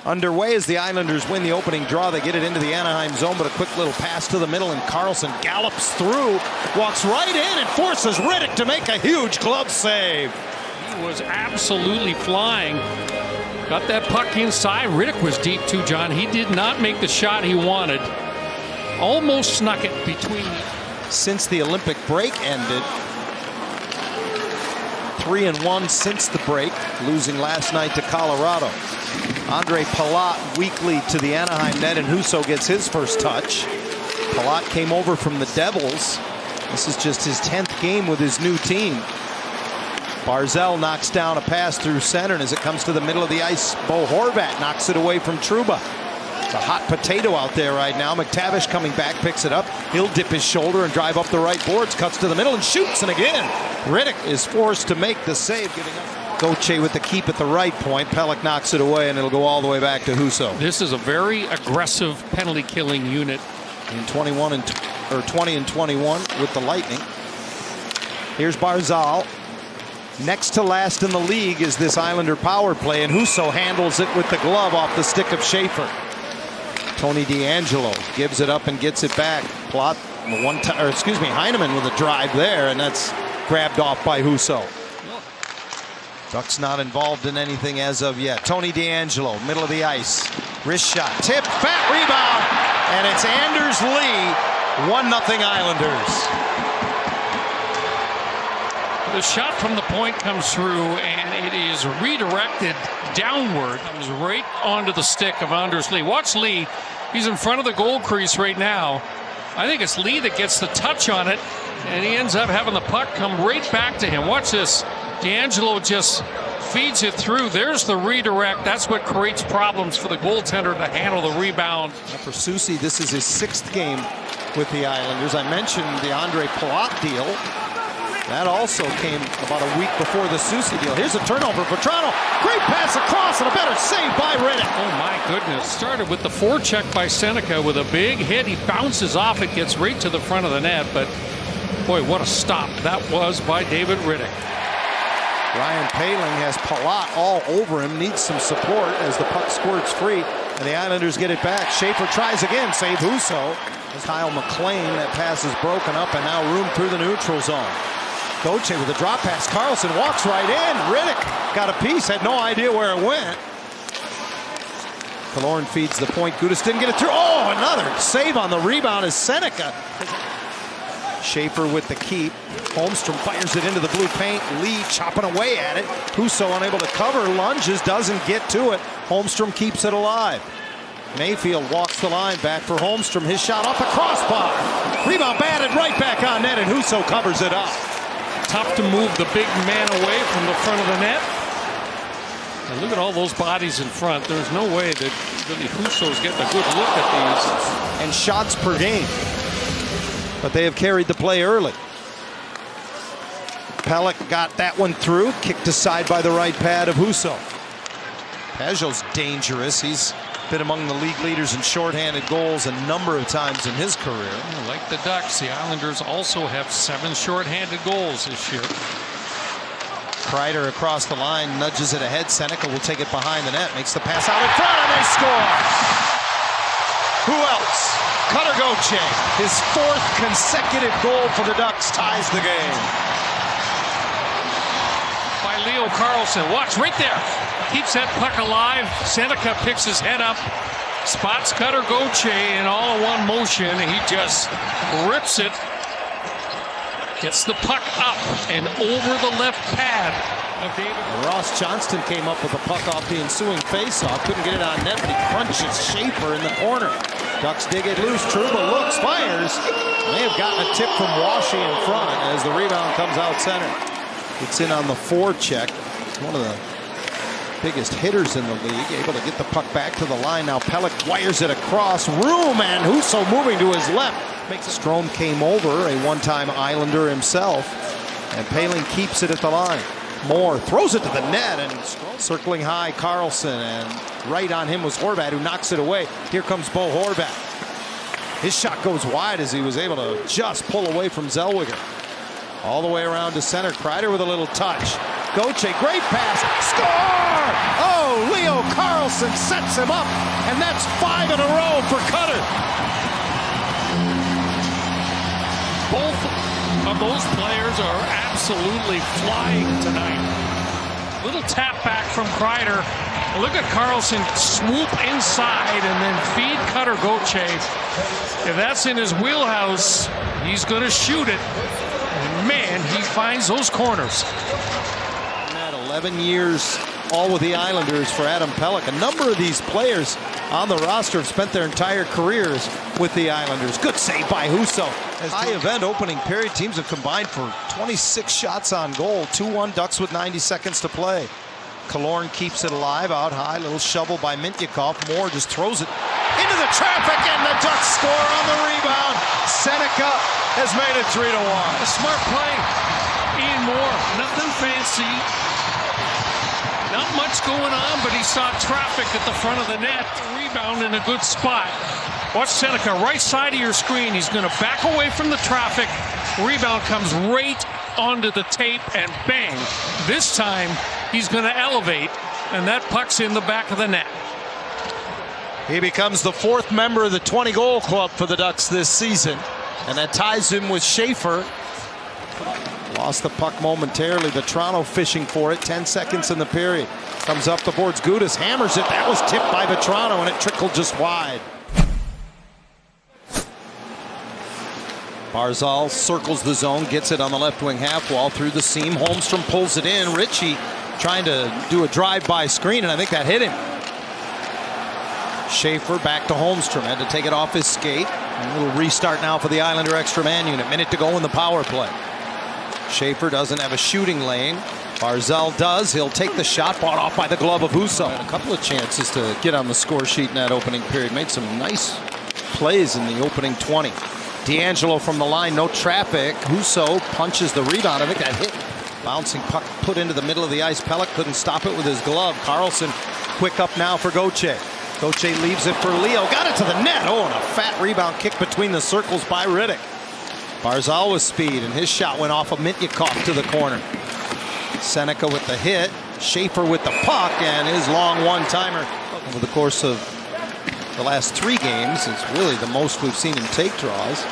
underway as the Islanders win the opening draw. They get it into the Anaheim zone, but a quick little pass to the middle, and Karlsson gallops through, walks right in, and forces Rittich to make a huge glove save. He was absolutely flying. Got that puck inside. Rittich was deep too, John. He did not make the shot he wanted. Almost snuck it between. Since the Olympic break ended, 3-1 since the break, losing last night to Colorado. Andre Palat weakly to the Anaheim net, and Husso gets his first touch. Palat came over from the Devils. This is just his 10th game with his new team. Barzal knocks down a pass through center, and as it comes to the middle of the ice, Bo Horvat knocks it away from Trouba. It's a hot potato out there right now. McTavish coming back, picks it up. He'll dip his shoulder and drive up the right boards, cuts to the middle and shoots, and again, Rittich is forced to make the save, giving up. Gauthier with the keep at the right point. Pelech knocks it away, and it'll go all the way back to Husso. This is a very aggressive penalty-killing unit. In 20 and 21 with the Lightning. Here's Barzal. Next to last in the league is this Islander power play, and Husso handles it with the glove off the stick of Schaefer. Tony DeAngelo gives it up and gets it back. Heineman with a drive there, and that's grabbed off by Husso. Ducks not involved in anything as of yet. Tony DeAngelo, middle of the ice. Wrist shot, tip, fat rebound, and it's Anders Lee. 1-0 Islanders. The shot from the point comes through, and it is redirected downward. Comes right onto the stick of Anders Lee. Watch Lee. He's in front of the goal crease right now. I think it's Lee that gets the touch on it, and he ends up having the puck come right back to him. Watch this. DeAngelo just feeds it through. There's the redirect. That's what creates problems for the goaltender to handle the rebound. For Soucy, this is his 6th game with the Islanders. I mentioned the Andre Palat deal. That also came about a week before the Soucy deal. Here's a turnover for Toronto. Great pass across and a better save by Rittich. Oh my goodness. Started with the forecheck by Seneca with a big hit. He bounces off. It gets right to the front of the net. But boy, what a stop that was by David Rittich. Ryan Poehling has Palat all over him. Needs some support as the puck squirts free. And the Islanders get it back. Schaefer tries again. Save Husso. As Kyle McLean, that pass is broken up and now room through the neutral zone. Gauthier with a drop pass. Karlsson walks right in. Rittich got a piece, had no idea where it went. Killorn feeds the point. Gudas didn't get it through. Oh, another save on the rebound is Seneca. Schaefer with the keep. Holmstrom fires it into the blue paint. Lee chopping away at it. Husso unable to cover. Lunges, doesn't get to it. Holmstrom keeps it alive. Mayfield walks the line back for Holmstrom. His shot off the crossbar. Rebound batted right back on net, and Husso covers it up. Tough to move the big man away from the front of the net. And look at all those bodies in front. There's no way that really Husso's getting a good look at these. And shots per game. But they have carried the play early. Pelech got that one through. Kicked aside by the right pad of Husso. Pajot's dangerous. He's been among the league leaders in shorthanded goals a number of times in his career. Like the Ducks, the Islanders also have 7 shorthanded goals this year. Kreider across the line, nudges it ahead. Seneca will take it behind the net, makes the pass out in front, and they score. Who else? Cutter Gauthier. His 4th consecutive goal for the Ducks ties the game. By Leo Carlsson. Watch right there. Keeps that puck alive. Seneca picks his head up, spots Cutter Gauthier in all in one motion. He just rips it, gets the puck up and over the left pad of David. Ross Johnston came up with a puck off the ensuing faceoff. Couldn't get it on net, but he crunches Schaefer in the corner. Ducks dig it loose. Trouba looks, fires. May have gotten a tip from Washy in front as the rebound comes out center. It's in on the forecheck. One of the biggest hitters in the league, able to get the puck back to the line. Now Pelech wires it across. Room, and Husso moving to his left. Strome came over, a one-time Islander himself, and Poehling keeps it at the line. Moore throws it to the net, and circling high Karlsson, and right on him was Horvat, who knocks it away. Here comes Bo Horvat. His shot goes wide as he was able to just pull away from Zellweger. All the way around to center. Kreider with a little touch. Gauthier, great pass, score! Oh, Leo Carlsson sets him up, and that's 5 in a row for Cutter. Both of those players are absolutely flying tonight. Little tap back from Kreider. Look at Carlsson swoop inside and then feed Cutter Gauthier. If that's in his wheelhouse, he's going to shoot it. And man, he finds those corners. 11 years all with the Islanders for Adam Pelech. A number of these players on the roster have spent their entire careers with the Islanders. Good save by Husso. High event opening period. Teams have combined for 26 shots on goal. 2-1 Ducks with 90 seconds to play. Killorn keeps it alive out high. Little shovel by Mintyukov. Moore just throws it into the traffic, and the Ducks score on the rebound. Seneca has made it 3-1. A smart play. Ian Moore, nothing fancy. Not much going on, but he saw traffic at the front of the net. Rebound in a good spot. Watch Seneca, right side of your screen. He's going to back away from the traffic. Rebound comes right onto the tape, and bang. This time, he's going to elevate, and that puck's in the back of the net. He becomes the 4th member of the 20-goal club for the Ducks this season, and that ties him with Schaefer. Lost the puck momentarily, but Toronto fishing for it. 10 seconds in the period. Comes up the boards. Gudas hammers it. That was tipped by Vetrano, and it trickled just wide. Barzal circles the zone, gets it on the left wing half wall through the seam. Holmstrom pulls it in. Ritchie trying to do a drive-by screen, and I think that hit him. Schaefer back to Holmstrom. Had to take it off his skate. A little restart now for the Islander extra man unit. Minute to go in the power play. Schaefer doesn't have a shooting lane. Barzal does. He'll take the shot, bought off by the glove of Husso. Had a couple of chances to get on the score sheet in that opening period. Made some nice plays in the opening 20. D'Angelo from the line, no traffic. Husso punches the rebound. I think that hit. Bouncing puck put into the middle of the ice. Pelech couldn't stop it with his glove. Carlsson quick up now for Gauthier. Gauthier leaves it for Leo. Got it to the net. Oh, and a fat rebound kick between the circles by Riddick. Barzal with speed, and his shot went off of Mintyukov to the corner. Seneca with the hit. Schaefer with the puck, and his long one-timer. Over the course of the last 3 games, it's really the most we've seen him take draws.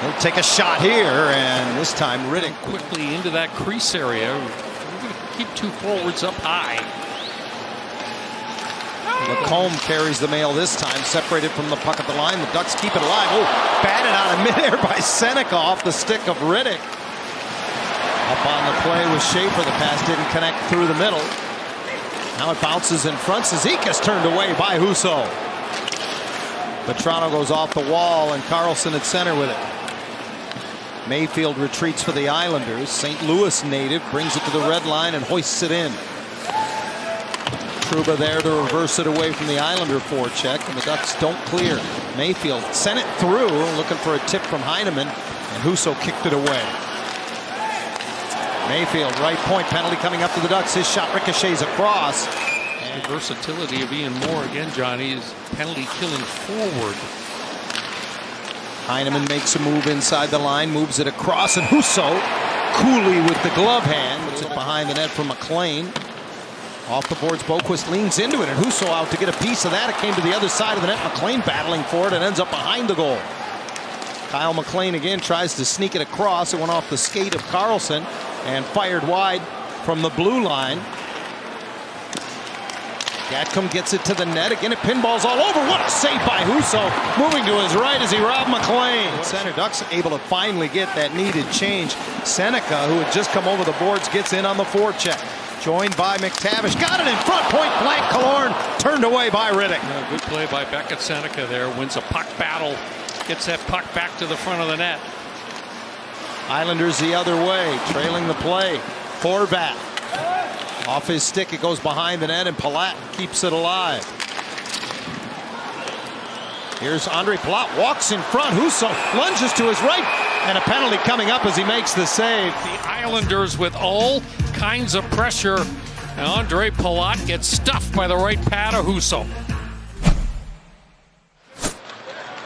He'll take a shot here, and this time Riddick Quickly into that crease area. We're going to keep 2 forwards up high. Lacombe carries the mail this time, separated from the puck at the line. The Ducks keep it alive. Oh, batted out of midair by Seneca off the stick of Riddick. Up on the play with Schaefer. The pass didn't connect through the middle. Now it bounces in front. Cizikas turned away by Husso. Vetrano goes off the wall, and Carlsson at center with it. Mayfield retreats for the Islanders. St. Louis native brings it to the red line and hoists it in. Trouba there to reverse it away from the Islander forecheck, and the Ducks don't clear. Mayfield sent it through, looking for a tip from Heineman, and Husso kicked it away. Mayfield, right point, penalty coming up to the Ducks. His shot ricochets across. The versatility of Ian Moore again, Johnny, is penalty killing forward. Heineman makes a move inside the line, moves it across, and Husso coolly with the glove hand. Puts it behind the net for McLean. Off the boards, Boquist leans into it, and Husso out to get a piece of that. It came to the other side of the net. McLean battling for it and ends up behind the goal. Kyle McLean again tries to sneak it across. It went off the skate of Carlsson and fired wide from the blue line. Gatcomb gets it to the net. Again, it pinballs all over. What a save by Husso. Moving to his right as he robbed McLean. Center Ducks able to finally get that needed change. Seneca, who had just come over the boards, gets in on the forecheck. Joined by McTavish. Got it in front. Point blank. Killorn turned away by Riddick. Yeah, good play by Beckett Seneca there. Wins a puck battle. Gets that puck back to the front of the net. Islanders the other way. Trailing the play. Horvat. Off his stick. It goes behind the net, and Palat keeps it alive. Here's Andre Palat. Walks in front. Husso lunges to his right. And a penalty coming up as he makes the save. The Islanders with all kinds of pressure. And Andre Palat gets stuffed by the right pad of Husso.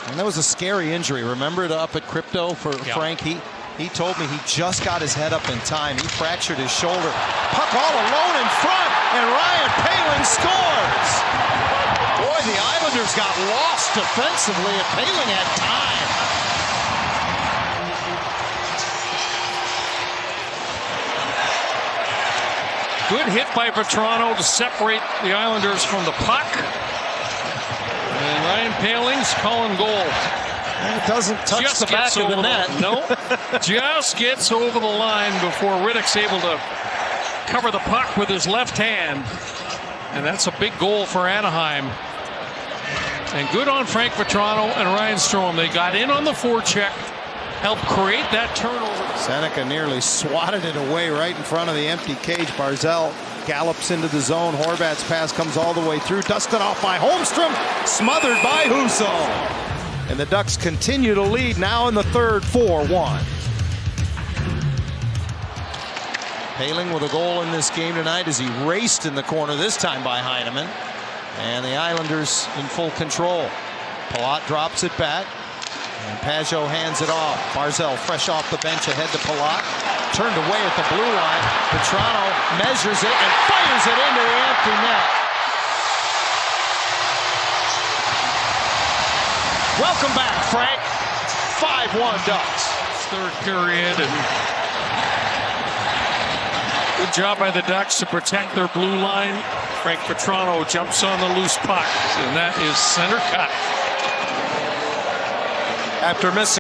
And that was a scary injury. Remember it up at Crypto for Frankie? He told me he just got his head up in time. He fractured his shoulder. Puck all alone in front, and Ryan Poehling scores. Boy, the Islanders got lost defensively, and Poehling had time. Good hit by Vatrano to separate the Islanders from the puck. And Ryan Poehling's calling goal. It doesn't touch Just the back gets of the over net. No, just gets over the line before Riddick's able to cover the puck with his left hand. And that's a big goal for Anaheim. And good on Frank Vatrano and Ryan Strome. They got in on the forecheck, helped create that turnover. Seneca nearly swatted it away right in front of the empty cage. Barzal gallops into the zone. Horvat's pass comes all the way through. Dusted off by Holmstrom. Smothered by Husso. And the Ducks continue to lead now in the third, 4-1. Poehling with a goal in this game tonight as he raced in the corner, this time by Heineman. And the Islanders in full control. Palat drops it back. And Pajot hands it off. Barzal fresh off the bench ahead to Palat. Turned away at the blue line. Vatrano measures it and fires it into the empty net. Welcome back, Frank. 5-1 Ducks. Third period, and good job by the Ducks to protect their blue line. Frank Vatrano jumps on the loose puck, and that is center cut. After missing